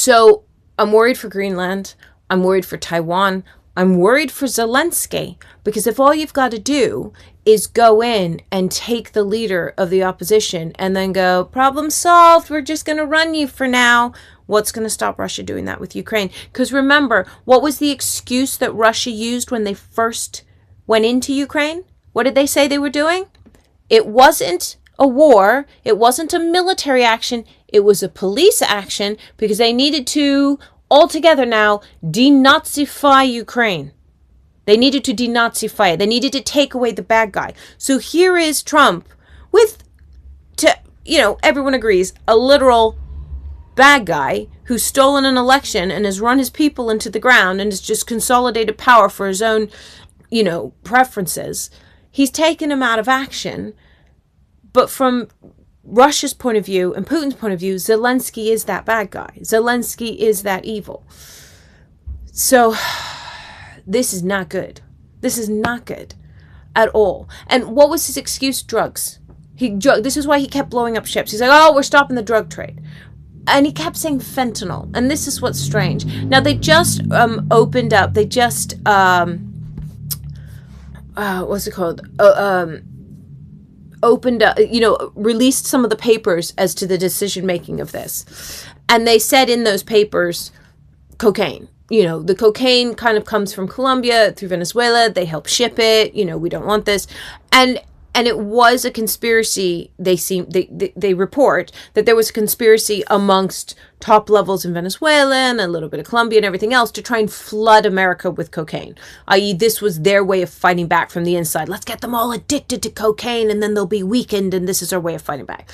So I'm worried for Greenland. I'm worried for Taiwan. I'm worried for Zelensky, because if all you've got to do is go in and take the leader of the opposition and then go, problem solved, we're just going to run you for now. What's going to stop Russia doing that with Ukraine? Because remember, what was the excuse that Russia used when they first went into Ukraine? What did they say they were doing? It wasn't a war. It wasn't a military action. It was a police action, because they needed to altogether now denazify Ukraine. They needed to denazify it. They needed to take away the bad guy. So here is Trump with, everyone agrees, a literal bad guy who's stolen an election and has run his people into the ground and has just consolidated power for his own, preferences. He's taken him out of action. But from Russia's point of view and Putin's point of view, Zelensky is that bad guy. Zelensky is that evil. So this is not good. This is not good at all. And what was his excuse? Drugs. This is why he kept blowing up ships. He's like, oh, we're stopping the drug trade. And he kept saying fentanyl. And this is what's strange. Now, they just opened up. They just, what's it called? Opened up, released some of the papers as to the decision-making of this. And they said in those papers, cocaine. The cocaine kind of comes from Colombia through Venezuela. They help ship it. We don't want this. And it was a conspiracy. They report that there was a conspiracy amongst top levels in Venezuela and a little bit of Colombia and everything else to try and flood America with cocaine. I.e., this was their way of fighting back from the inside. Let's get them all addicted to cocaine and then they'll be weakened, and this is our way of fighting back.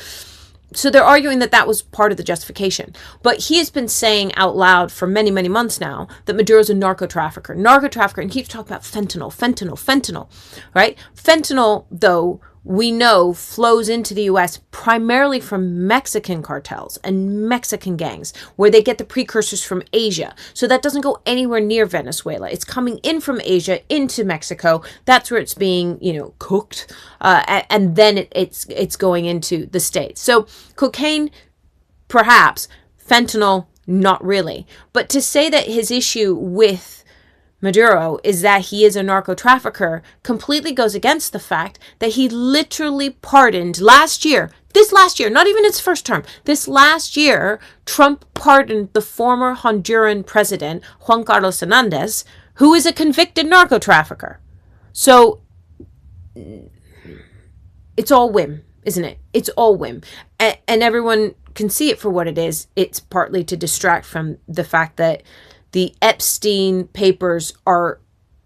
So they're arguing that that was part of the justification. But he has been saying out loud for many, many months now that Maduro's a narco-trafficker, and keeps talking about fentanyl, right? Fentanyl, though, we know flows into the U.S. primarily from Mexican cartels and Mexican gangs, where they get the precursors from Asia. So that doesn't go anywhere near Venezuela. It's coming in from Asia into Mexico. That's where it's being, cooked. And then it's going into the States. So cocaine, perhaps. Fentanyl, not really. But to say that his issue with Maduro is that he is a narco-trafficker completely goes against the fact that he literally pardoned this last year, not even its first term, this last year, Trump pardoned the former Honduran president, Juan Carlos Hernandez, who is a convicted narco-trafficker. So it's all whim, isn't it? It's all whim. And everyone can see it for what it is. It's partly to distract from the fact that the Epstein papers are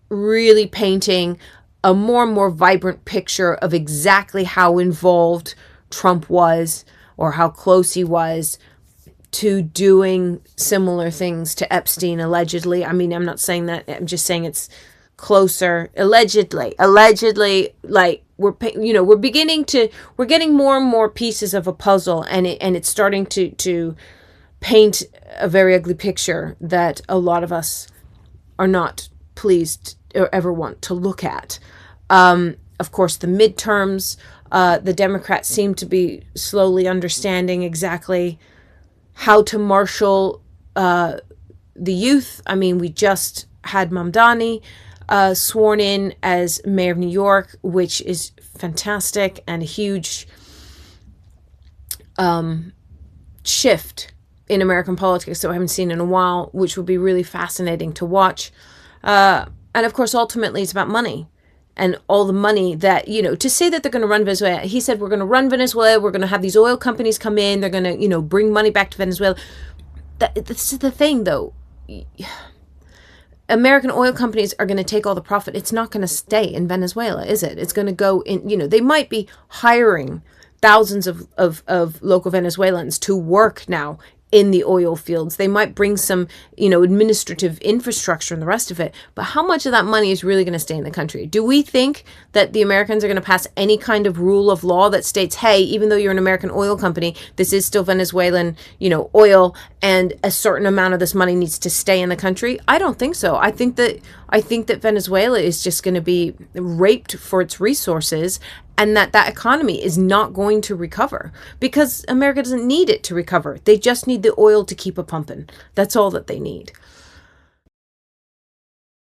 really painting a more and more vibrant picture of exactly how involved Trump was, or how close he was to doing similar things to Epstein, allegedly. I mean, I'm not saying that. I'm just saying it's closer. Allegedly, like we're getting more and more pieces of a puzzle, and it's starting to paint a very ugly picture that a lot of us are not pleased or ever want to look at. Of course, the midterms, the Democrats seem to be slowly understanding exactly how to marshal the youth. I mean, we just had Mamdani sworn in as mayor of New York, which is fantastic and a huge shift in American politics that we haven't seen in a while, which would be really fascinating to watch. And of course, ultimately, it's about money. And all the money that, to say that they're going to run Venezuela. He said, we're going to run Venezuela. We're going to have these oil companies come in. They're going to, bring money back to Venezuela. This is the thing, though. American oil companies are going to take all the profit. It's not going to stay in Venezuela, is it? It's going to go in, they might be hiring thousands of local Venezuelans to work now in the oil fields. They might bring some, administrative infrastructure and the rest of it. But how much of that money is really going to stay in the country? Do we think that the Americans are going to pass any kind of rule of law that states, hey, even though you're an American oil company, this is still Venezuelan, oil, and a certain amount of this money needs to stay in the country? I don't think so. I think that Venezuela is just going to be raped for its resources, and that economy is not going to recover because America doesn't need it to recover. They just need the oil to keep a pumping. That's all that they need.